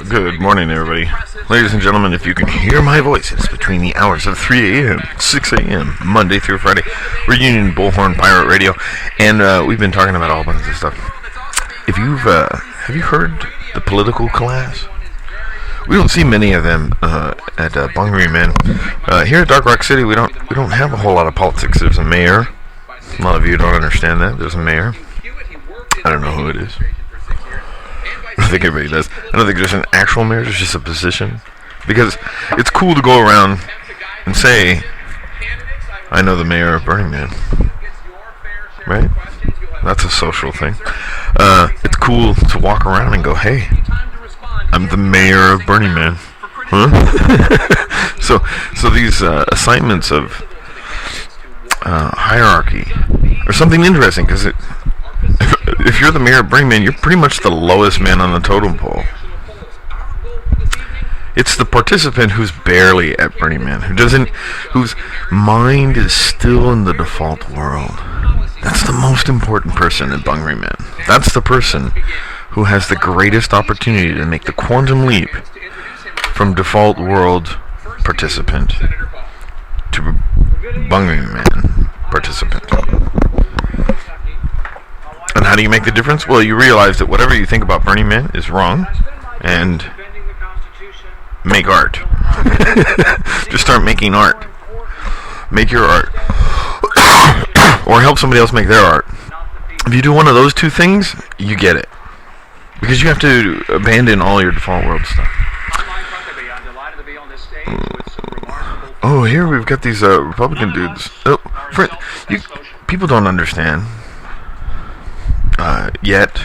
Good morning, everybody. Ladies and gentlemen, if you can hear my voice, it's between the hours of 3 a.m. 6 a.m. Monday through Friday. Reunion Bullhorn Pirate Radio, and we've been talking about all kinds of stuff. If you've have you heard the political class? We don't see many of them at Bungary Men. Here at Dark Rock City, we don't have a whole lot of politics. There's a mayor. A lot of you don't understand that. There's a mayor. I don't know who it is. I think everybody does. I don't think there's an actual mayor. There's just a position. Because it's cool to go around and say, I know the mayor of Burning Man. Right? That's a social thing. It's cool to walk around and go, hey, I'm the mayor of Burning Man. Huh? So these assignments of hierarchy are something interesting, because if you're the mayor of Burning Man, you're pretty much the lowest man on the totem pole. It's the participant who's barely at Burning Man, whose mind is still in the default world. That's the most important person at Burning Man. That's the person who has the greatest opportunity to make the quantum leap from default world participant to Burning Man participant. And how do you make the difference? Well, you realize that whatever you think about Burning Man is wrong, and make art. Just start making art. Make your art. Or help somebody else make their art. If you do one of those two things, you get it. Because you have to abandon all your default world stuff. Oh, here we've got these Republican dudes. People don't understand yet,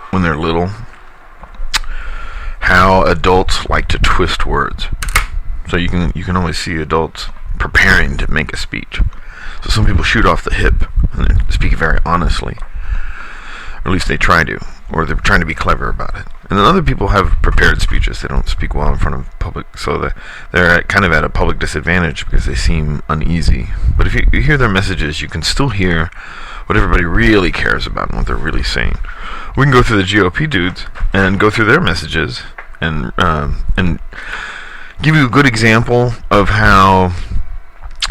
when they're little, how adults like to twist words. So you can always see adults preparing to make a speech. So some people shoot off the hip and they speak very honestly, or at least they try to, or they're trying to be clever about it. And then other people have prepared speeches. They don't speak well in front of public, so they're kind of at a public disadvantage because they seem uneasy. But if you hear their messages, you can still hear what everybody really cares about and what they're really saying. We can go through the GOP dudes and go through their messages and give you a good example of how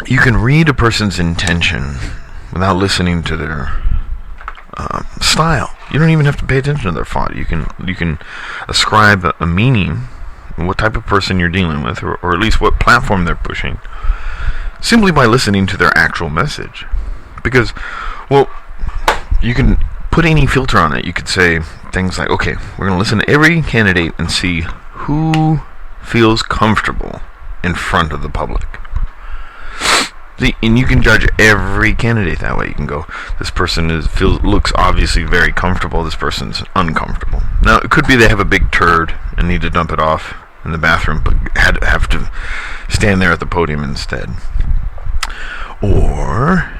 you can read a person's intention without listening to their style. You don't even have to pay attention to their thought. You can ascribe a meaning, what type of person you're dealing with, or at least what platform they're pushing, simply by listening to their actual message. Because, well, you can put any filter on it. You could say things like, okay, we're going to listen to every candidate and see who feels comfortable in front of the public. See, and you can judge every candidate that way. You can go, this person looks obviously very comfortable, this person's uncomfortable. Now, it could be they have a big turd and need to dump it off in the bathroom, but have to stand there at the podium instead. Or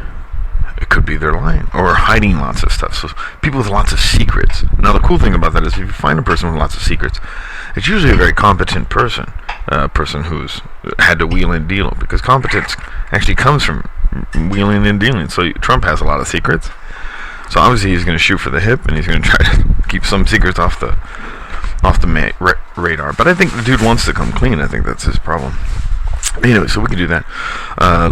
it could be they're lying or hiding lots of stuff. So people with lots of secrets. Now, the cool thing about that is if you find a person with lots of secrets, it's usually a very competent person. A person who's had to wheel and deal, because competence actually comes from wheeling and dealing. So Trump has a lot of secrets. So obviously he's going to shoot for the hip, and he's going to try to keep some secrets off the radar. But I think the dude wants to come clean. I think that's his problem. Anyway, so we can do that.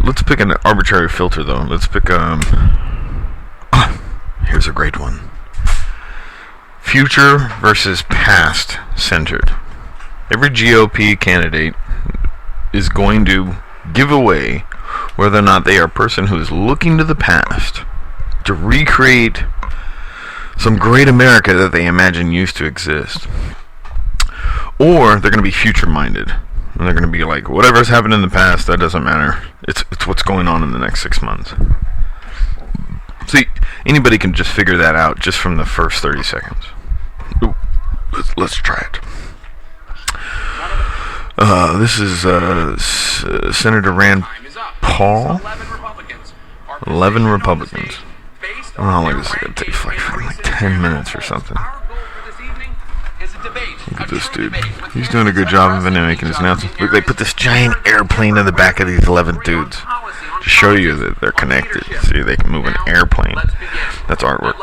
Let's pick an arbitrary filter, though. Let's pick, here's a great one. Future versus past centered. Every GOP candidate is going to give away whether or not they are a person who is looking to the past to recreate some great America that they imagine used to exist. Or they're going to be future-minded. And they're going to be like, whatever's happened in the past, that doesn't matter. It's what's going on in the next 6 months. See, anybody can just figure that out just from the first 30 seconds. Ooh, let's try it. This is Senator Rand Paul. 11 Republicans. I don't know how long this is going to take. Like 10 minutes or something. Look at this dude. He's doing a good job of making his announcements. Look, they put this giant airplane in the back of these 11 dudes to show you that they're connected. See, they can move an airplane. That's artwork.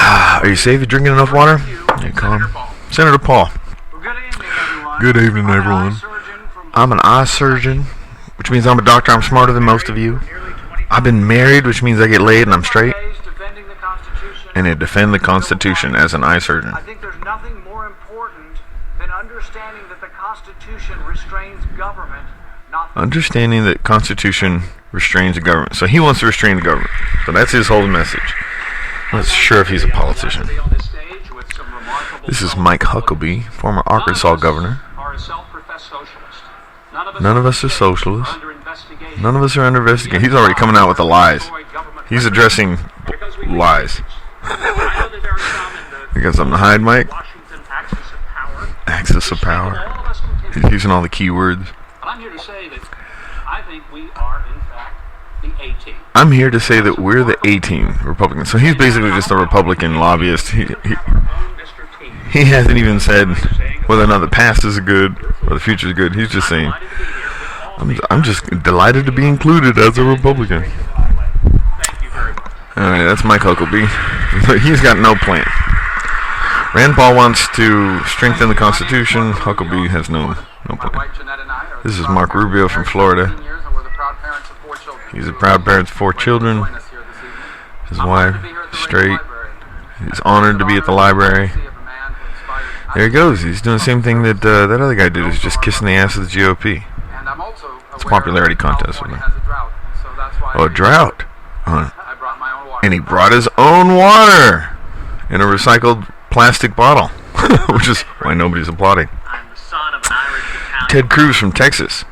Are you safe? You drinking enough water? Yeah, calm. Senator Paul. Good evening, everyone. I'm an eye surgeon, which means I'm a doctor. I'm smarter than most of you. I've been married, which means I get laid and I'm straight. And I defend the Constitution as an eye surgeon. I think there's nothing more important than understanding that the Constitution restrains government. Understanding that Constitution restrains the government. So he wants to restrain the government. So that's his whole message. I'm not sure if he's a politician. This is Mike Huckabee, former Arkansas governor. None of us are socialists. None of us are under investigation. He's already coming out with the lies. He's addressing lies. You got something to hide, Mike? Axis of power. He's using all the keywords. I'm here to say that I think we are, in fact, the A-team. I'm here to say that we're the A-team Republicans. So he's basically just a Republican lobbyist. He hasn't even said whether or not the past is good or the future is good. He's just saying, I'm just delighted to be included as a Republican. Alright, that's Mike Huckabee. He's got no plan. Rand Paul wants to strengthen the Constitution. Huckabee has no plan. This is Mark Rubio from Florida. He's a proud parent of 4 children. His wife, straight. He's honored to be at the library. There he goes. He's doing the same thing that that other guy did. He's just kissing the ass of the GOP. It's a popularity contest with him. Oh, a drought. And he brought his own water in a recycled plastic bottle, which is why nobody's applauding. Ted Cruz from Texas.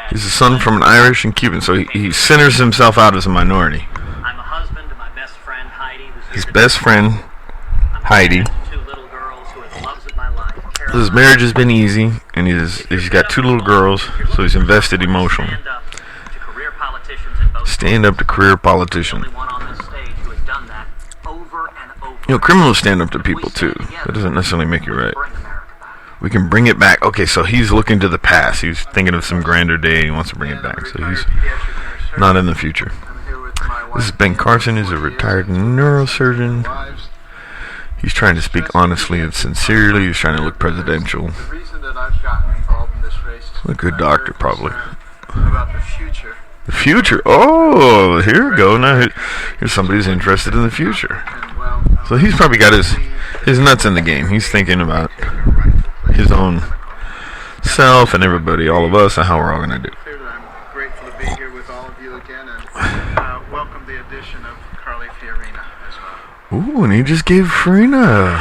He's a son from an Irish and Cuban, so he centers himself out as a minority. I'm a husband to my best friend Heidi. His best friend Heidi. His marriage has been easy, and he's got 2 little girls, so he's invested emotionally. Stand up to career politicians. You know, criminals stand up to people too. That doesn't necessarily make you right. We can bring it back. Okay, so he's looking to the past. He's thinking of some grander day. He wants to bring it back. So he's not in the future. This is Ben Carson. He's a retired neurosurgeon. He's trying to speak honestly and sincerely. He's trying to look presidential. A good doctor, probably. The future. Oh, here we go. Now here's somebody who's interested in the future. So he's probably got his nuts in the game. He's thinking about his own self and everybody, all of us, and how we're all going to do. I'm grateful to be here with all of you again and welcome the addition of Carly Fiorina as well. Ooh, and he just gave Farina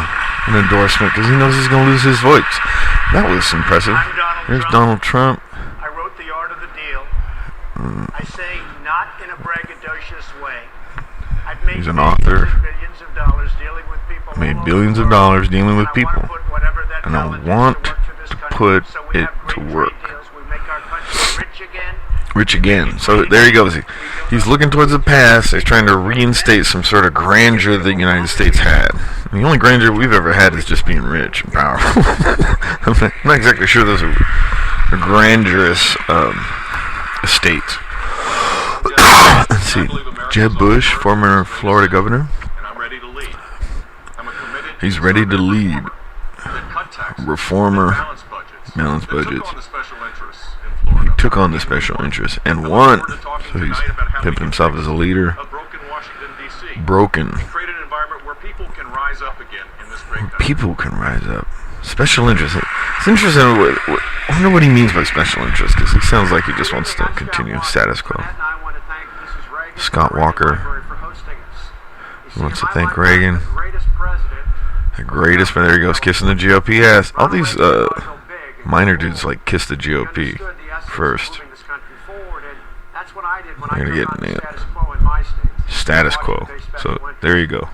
an endorsement because he knows he's going to lose his votes. That was impressive. There's Donald Trump. I wrote The Art of the Deal. I say not in a braggadocious way. I've made He's an author. billions of dollars dealing with people. Made billions of dollars dealing with people. And I want to put it to work. Rich again. So there he goes. He's looking towards the past. He's trying to reinstate some sort of grandeur the United States had. The only grandeur we've ever had is just being rich and powerful. I'm not exactly sure those are grandiose estates. Let's see. Jeb Bush, former Florida governor. He's ready to lead. Reformer, balanced budgets. He took on the special interests and won. So he's pimping himself as a leader. Broken. Where people can rise up. Special interest. It's interesting. I wonder what he means by special interest, because he sounds like he just wants to continue status quo. Scott Walker. He wants to thank Reagan. The greatest, but there he goes, kissing the GOP ass. All these minor dudes like kiss the GOP first. They're gonna get nailed. Status quo. So there you go.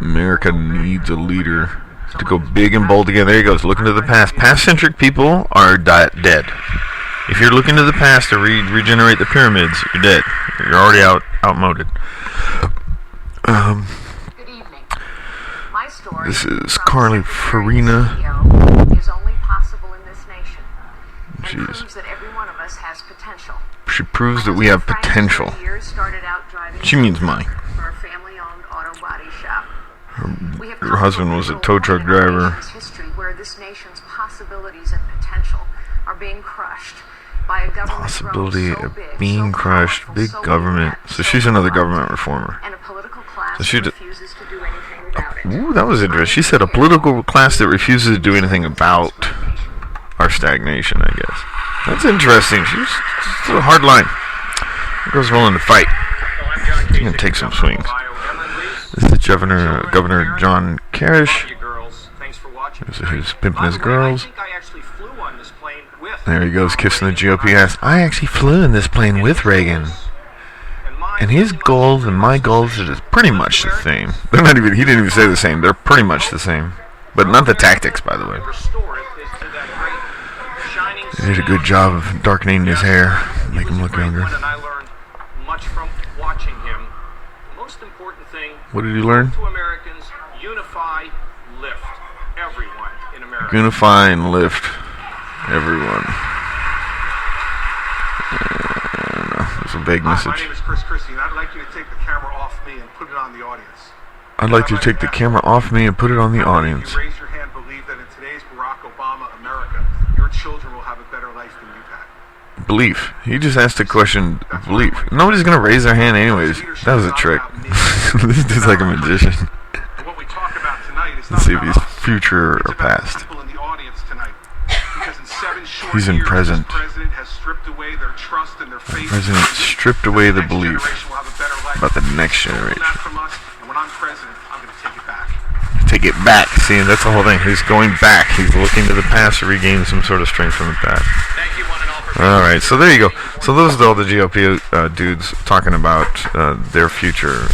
America needs a leader to go big and bold again. There he goes, looking to the past. Past-centric people are dead. If you're looking to the past to regenerate the pyramids, you're dead. You're already outmoded. This is Carly Farina. Jeez. She proves that we have potential. She means money. Her husband was a tow truck driver. History where this nation's possibilities and potential are being crushed by a government Possibility grown so of big, being so crushed, powerful, big so government. inept, So so she's another corrupt, government reformer. and a political class So she that d- refuses to do anything about it. Ooh, that was interesting. She said a political class that refuses to do anything about our stagnation, I guess. That's interesting. She's a hard line. The girl's willing to fight. She's going to take some swings. This is Governor John Karish. This is his pimping his girls. There he goes, kissing the GOP ass. I actually flew in this plane with Reagan. And his goals and my goals are pretty much the same. They're not even, he didn't even say the same. They're pretty much the same. But not the tactics, by the way. He did a good job of darkening his hair, make him look younger. What did you learn? To Americans, unify, lift everyone in America. Unify and lift everyone. That's a big Hi, message. my name is Chris Christie, and I'd like you to take the camera off me and put it on the audience. I'd like you to take the camera off me and put it on the audience. If you raise your hand, believe that in today's Barack Obama America, your children will have a better life than you've had. Belief. He just asked a question. Belief. Nobody's gonna raise their hand anyways. That was a trick. This dude's like a magician. And what we talk about tonight is Let's not see if about he's us. future It's or about the past. people in the audience tonight. Because in 7 short He's in years, present. this president has stripped away their trust and their faith. President stripped away the next belief generation will have a better life. about the next Stolen generation. that from us, and when I'm president, I'm going to take it back. Take it back. See, that's the whole thing. He's going back. He's looking to the past to regain some sort of strength from the past. Thank you, one and all, for All right, so there you go. So those are all the GOP dudes talking about their future,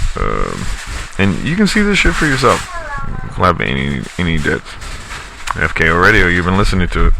and you can see this shit for yourself. Have any debts. FKO Radio. You've been listening to it.